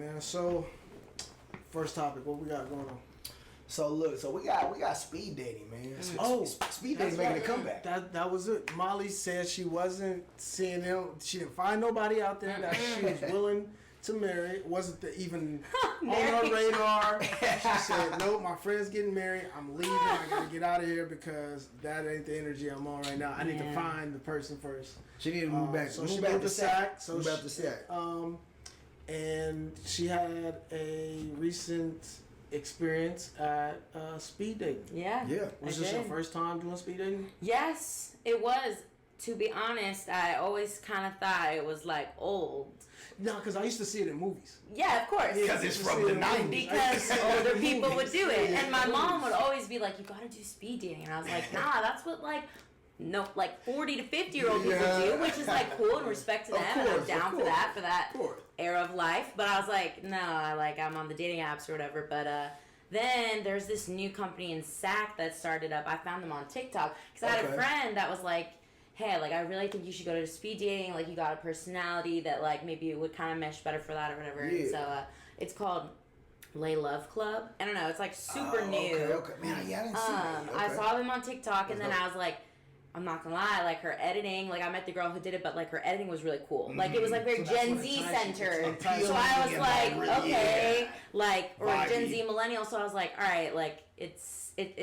man. So, first topic, what we got going on? So look, we got speed dating, man. Speed dating making right. a comeback. That was it. Molly said she wasn't seeing him. She didn't find nobody out there that she was willing to marry. It wasn't even on her radar. She said, "Nope, my friend's getting married. I'm leaving. I gotta get out of here because that ain't the energy I'm on right now. I need to find the person first." She needed to move back. So she moved to Sac. Move back to Sac. And she had a recent experience at speed dating. Yeah. Was this your first time doing speed dating? Yes, it was. To be honest, I always kind of thought it was like old. No, because I used to see it in movies. Yeah, of course. Because it's from the 90s. Because older people would do it. And my mom would always be like, you gotta do speed dating. And I was like, nah, that's what like 40 to 50-year-old people do, which is like cool and respect to them. And I'm down for that era of life. But I was like, no, I'm on the dating apps or whatever. But then there's this new company in Sac that started up. I found them on TikTok. Because I had a friend that was like, hey, like, I really think you should go to speed dating. Like, you got a personality that, like, maybe it would kind of mesh better for that or whatever. Yeah. And so, it's called Lay Love Club. I don't know. It's, like, super new. Okay. Man, I didn't see that. Okay. I saw them on TikTok, and then I was like, I'm not gonna lie, like, her editing, like, I met the girl who did it, but, like, her editing was really cool. Mm-hmm. Like, it was, like, very Gen Z centered. So I was like, okay. Like, or Gen Z millennial. So I was like, all right, like, it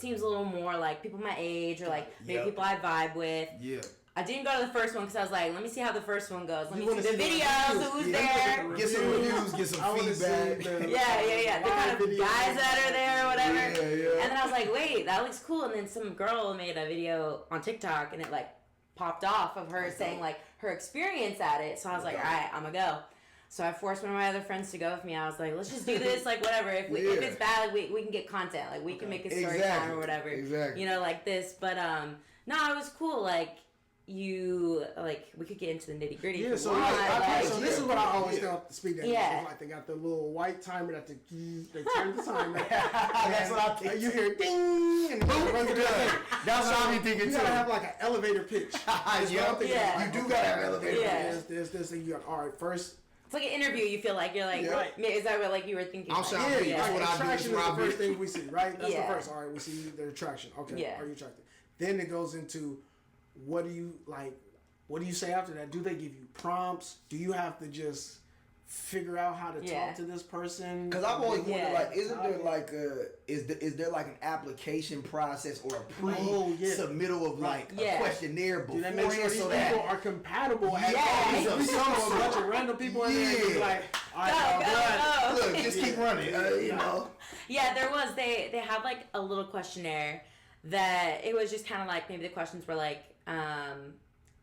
seems a little more like people my age or like maybe people I vibe with. Yeah. I didn't go to the first one because I was like, let me see how the first one goes. Let me see the videos, who's there. Get some reviews, get some feedback. Yeah. The kind of guys that are there or whatever. Yeah. And then I was like, wait, that looks cool. And then some girl made a video on TikTok and it like popped off of her saying like her experience at it. So I was like, all right, I'm going to go. So I forced one of my other friends to go with me. I was like, let's just do this, like, whatever. If it's bad, like, we can get content. Like, we can make a story time or whatever. Exactly. You know, like this. But, no, it was cool. Like, we could get into the nitty-gritty. Yeah, so, so this is what I always tell speed dating. Yeah. Like, they got the little white timer that they turn the timer. That's what I think. You hear ding, and boom, runs the thing. That's what I'm thinking, too. You gotta have, like, an elevator pitch. You do gotta have an elevator pitch. There's this, and you got, all right, first... It's like an interview. You feel like you're like, is that what like you were thinking? I'm Shaun P. That's what I do. Attraction is the first thing we see, right? That's the first. All right, we see the attraction. Okay, are you attracted? Then it goes into what do you like? What do you say after that? Do they give you prompts? Do you have to just figure out how to talk to this person? Because I've always wondered, like, isn't there like is there like an application process or a pre-submittal of like a questionnaire before? Do they make sure these people are compatible? We saw a bunch of random people in there. Like, all right, look, just keep running. You know. Yeah, there was. They had like a little questionnaire that it was just kind of like maybe the questions were like.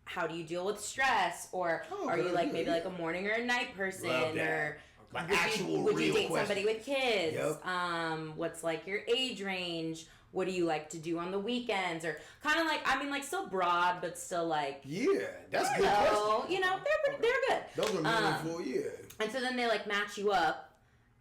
How do you deal with stress, or are you like maybe like a morning or a night person, or like would you date somebody with kids? Yep. What's like your age range? What do you like to do on the weekends? Or kind of like, I mean, like still broad, but still like that's good questions. You know, they're good. Those are meaningful, And so then they like match you up.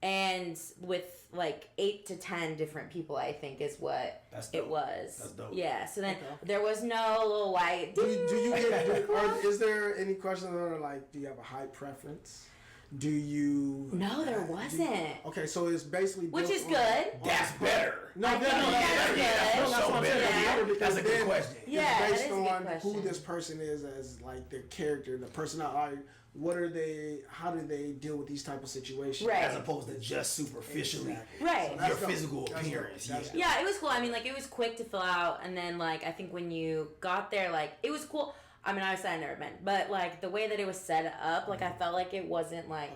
And with like 8 to 10 different people, I think is what it was. That's dope. Yeah. So then there was no little white. Do you get? Is there any questions that are like? Do you have a high preference? Do you? No, there wasn't. Okay, so it's basically which is good. That's better. That's good. That's a good question. Yeah, it's based on who this person is as like their character, the personality. What are they? How do they deal with these type of situations? Right. As opposed to just superficially, right? So your physical appearance. Yeah, it was cool. I mean, like it was quick to fill out, and then like I think when you got there, like it was cool. I mean, I said I'd never been, but like the way that it was set up, like I felt like it wasn't like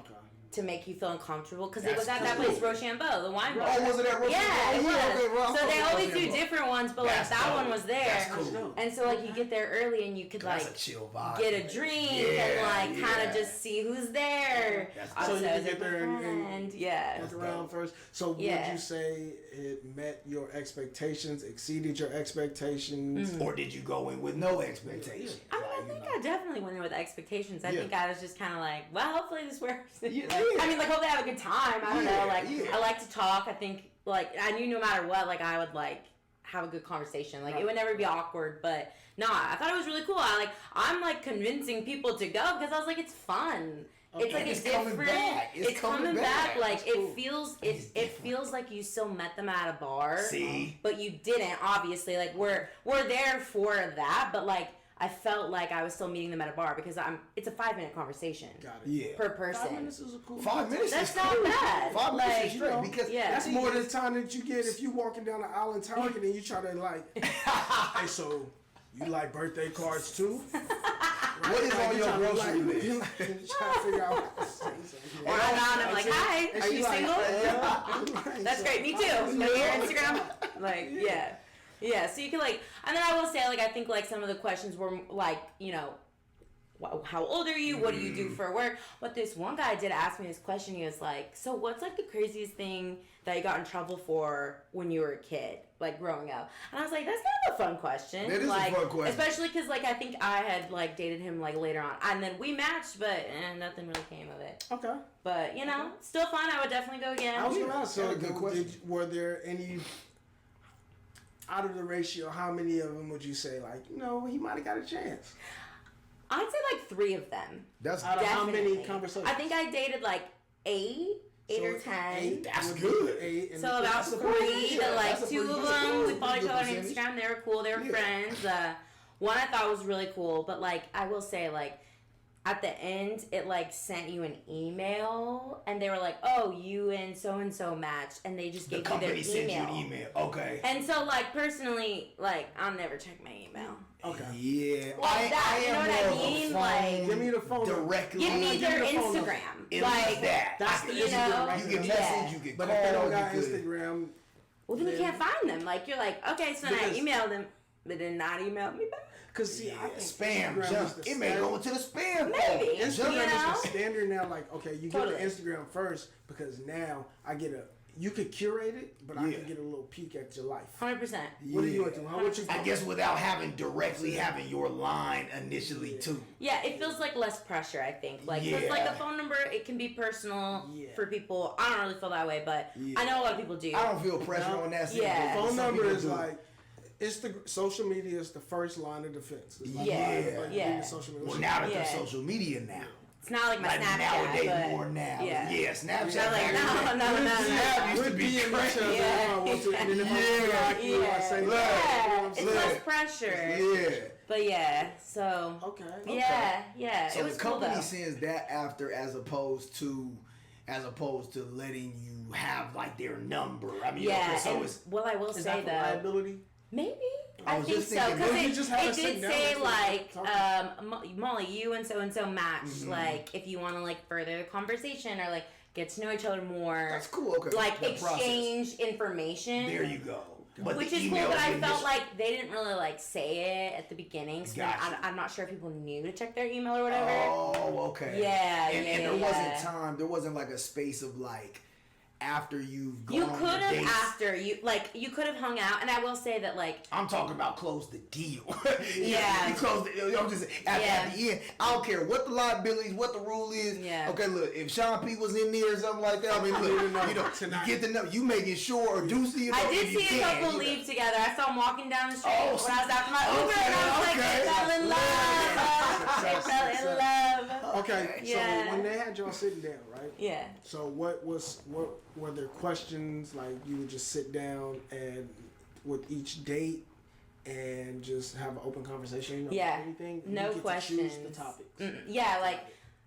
to make you feel uncomfortable because it was at that place, Rochambeau, the wine bar. Oh, was it at Rochambeau? Yeah, it was. So they always do different ones, but like that one was there. That's cool. And so like you get there early and you could like a chill vibe, get a drink and like kind of just see who's there. So you can get there and look around first. So would you say it met your expectations, exceeded your expectations, or did you go in with no expectations? I think I definitely went in with expectations. I think I was just kind of like, well, hopefully this works. I mean, like, hopefully I have a good time. I don't know. Like, I like to talk. I think, like, I knew no matter what, like, I would, like, have a good conversation. Like, it would never be awkward. But, no, I thought it was really cool. I'm, like, convincing people to go because I was like, it's fun. It's like it's different. It's coming back. Like it feels like you still met them at a bar. See, but you didn't. Obviously, like we're there for that. But like I felt like I was still meeting them at a bar because it's a 5-minute conversation. Got it. Yeah. Per person. 5 minutes is a cool. 5 minutes. That's is not cool. bad. 5 minutes Like, is straight because that's more than the time that you get if you walking down the aisle in Target and you try to like, hey, so you like birthday cards too? Right? What is on your grocery list? You trying to figure out what to say. Or I'm like, hi, are you single? That's great. Me too. Like your Instagram. Like, yeah. Yeah, so you can like, and then I will say, like, I think like some of the questions were like, you know, how old are you? What do you do for work? But this one guy did ask me this question. He was like, so what's like the craziest thing that you got in trouble for when you were a kid, like growing up? And I was like, that's kind of a fun question. That is like, a fun question. Especially because like I think I had like dated him like later on. And then we matched, but nothing really came of it. Okay. But, you know, still fun. I would definitely go again. I was going to ask, so good question. were there any... out of the ratio, how many of them would you say, like, you know, he might have got a chance? I'd say like 3 of them. That's out of definitely. how many conversations? I think I dated like 8 or 10. 8, that's good. 8 and So about 3 to like 2 of them. We followed each other on percentage. Instagram. They were cool. They were friends. One I thought was really cool, but like I will say like at the end, it like sent you an email, and they were like, "Oh, you and so matched," and they just gave you their company sent email. you an email. Okay. And so, like personally, like I'll never check my email. Okay. Yeah. Like that, you know what I more of a mean? phone Like, give me the phone directly. Give me their the phone number. Instagram. It Like was that. That's the you Instagram know, right You there. can yeah. message. You can But call. if they don't got you could- Instagram, Well, then you can't find them. Like you're like, okay, so then I Because- emailed them, but then not emailed me back. because see, I think spam Instagram junk. is the It may go into the spam. Maybe. folder. Instagram You know? is the standard now. Like, okay, you Totally. get an Instagram first because now I get you could curate it, but I Yeah. can get a little peek at your life. 100%. What are you into? How what you? I guess without having your line initially too. Yeah, it feels like less pressure, I think. Like, 'cause, like Yeah. a phone number, it can be personal Yeah. for people. I don't really feel that way, but I know a lot of people do. I don't feel pressure No. on that. Yeah. Phone Some number people is do. like, social media is the first line of defense. It's like, Yeah. everybody Yeah. needs social media. Well, now that Yeah. there's social media now. It's not like my Like Snapchat, nowadays but more now. Yeah. Snapchat. Not like, no. Snap used to Would be in my crazy. channel if I want to, and then if I feel like you, I say, Look. Yeah, it's Look. less pressure. Yeah. But yeah, so okay. yeah, So it was the cool company though. sends that after, as opposed to letting you have like their number. I mean, Yeah, so and it's well, I will Is say that for though, liability? maybe. I I was think just so thinking, because maybe you just have it to sit did down say and like talk. Molly, you and so matched. Mm-hmm. Like if you want to like further the conversation or like get to know each other more, that's cool. Okay, like that process. exchange information. There you go. But Which the is cool, email but I is felt initial. like they didn't really like say it at the beginning, so then Gotcha. I'm not sure if people knew to check their email or whatever. Oh, okay. Yeah, and yeah, there yeah. wasn't time. There wasn't like a space of like after you've gone You on could your have dates. after you could have hung out, and I will say that like I'm talking about close the deal. Yeah. You close the, I'm just at the end. I don't care what the liabilities, what the rule is. Yeah. Okay, look, if Shaun P was in there or something like that, I mean, look, you get the number. You making sure or Deucey. I did see a couple leave together. I saw them walking down the street Oh, when I was after my Uber, and I was like, they fell in love. They fell in love. Okay, Yeah. so when they had y'all sitting down, right? Yeah. So what were there questions like you would just sit down and with each date and just have an open conversation? Yeah. Anything? No you get questions. To choose the topics. Yeah, like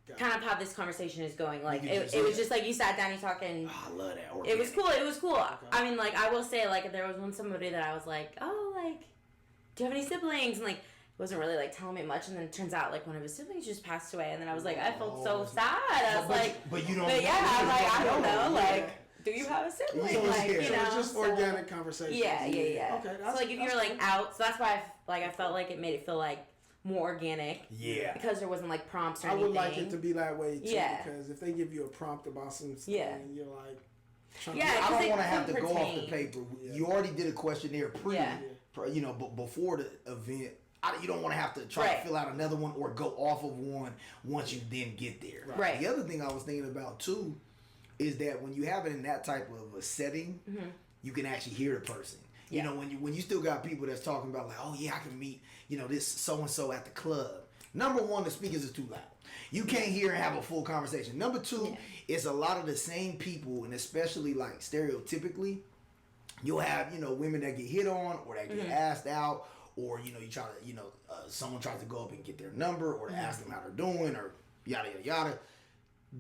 Got it. kind of how this conversation is going. Like You it, can just it was say just like you sat down, you talking. Oh, I love that. It was cool. It was cool. I mean, like I will say, like there was one somebody that I was like, oh, like, do you have any siblings? And like wasn't really like telling me much, and then it turns out like one of his siblings just passed away, and then I was like, I felt so sad. I was like, but you don't. but yeah, I'm like, I don't know, Yeah. like. Do you have a sibling? So Like, it's, you know, it's just so- organic conversation. Yeah. Okay, So like if you're like out, so that's why I felt like it made it feel like more organic. Yeah. Because there wasn't like prompts or I anything. would like it to be that way too. Yeah. Because if they give you a prompt about some stuff, Yeah. and you're like, trying Yeah, to, I 'cause don't it want to have to could go off the pertain. paper. Yeah. You already did a questionnaire Yeah. but before the event, you don't want to have to try Right. to fill out another one or go off of one once you then get there. Right. The other thing I was thinking about too is that when you have it in that type of a setting, you can actually hear the person. Yeah. You know, when you still got people that's talking about like, oh yeah, I can meet, this so and so at the club. Number one, the speakers is too loud. You can't hear and have a full conversation. Number two, it's a lot of the same people, and especially like stereotypically, you'll have, you know, women that get hit on or that get asked out, or, you know, you try to, you know, someone tries to go up and get their number or to ask them how they're doing or yada, yada, yada.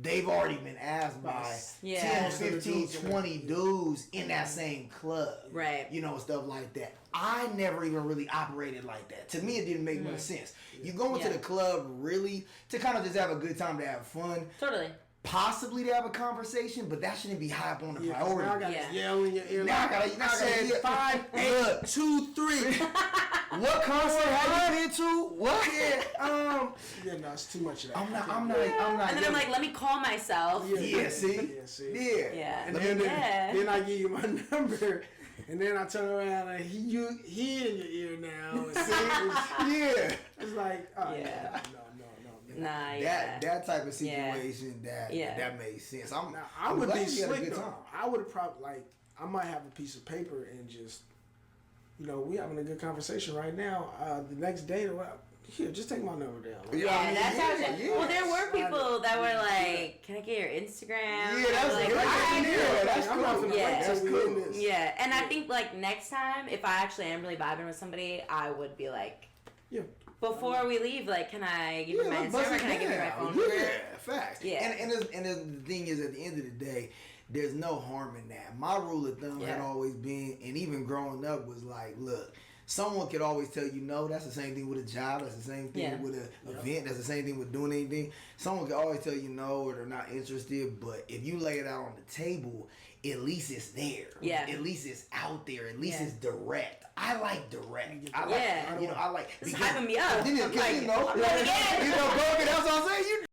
They've already been asked by 10, 15, 20 dudes in that same club. Right. You know, stuff like that. I never even really operated like that. To me, it didn't make much sense. You go into the club really to kind of just have a good time, to have fun. Totally. Possibly to have a conversation, but that shouldn't be high up on the priority. Now I gotta yell in your ear. Now I gotta 5, 8, 2, 3. What concert have you been to? What? Yeah, no, it's too much of that. I'm not. And then I'm like, let me call myself. Yeah. And then I give you my number, and then I turn around and he in your ear now. It's like, oh, no. Nah, that type of situation that makes sense. I would be slick though. I would have probably I might have a piece of paper and just, you know, we having a good conversation right now. The next day, here, just take my number down. That's how it is. Well, there were people that were like, "Can I get your Instagram?" Yeah, that's like, that's cool. That's cool. Yeah, and I think like next time, if I actually am really vibing with somebody, I would be like, before we leave, like, can I give you my Instagram or can I give you my phone number? Yeah, facts. Yeah. And the thing is, at the end of the day, there's no harm in that. My rule of thumb had always been, and even growing up, was like, look, someone could always tell you no. That's the same thing with a job. That's the same thing with an event. That's the same thing with doing anything. Someone could always tell you no or they're not interested. But if you lay it out on the table, at least it's there. Yeah. At least it's out there. At least it's direct. I like direct. I like, you know, I like. This is hyping me up. I'm like, you know, that's what I'm saying.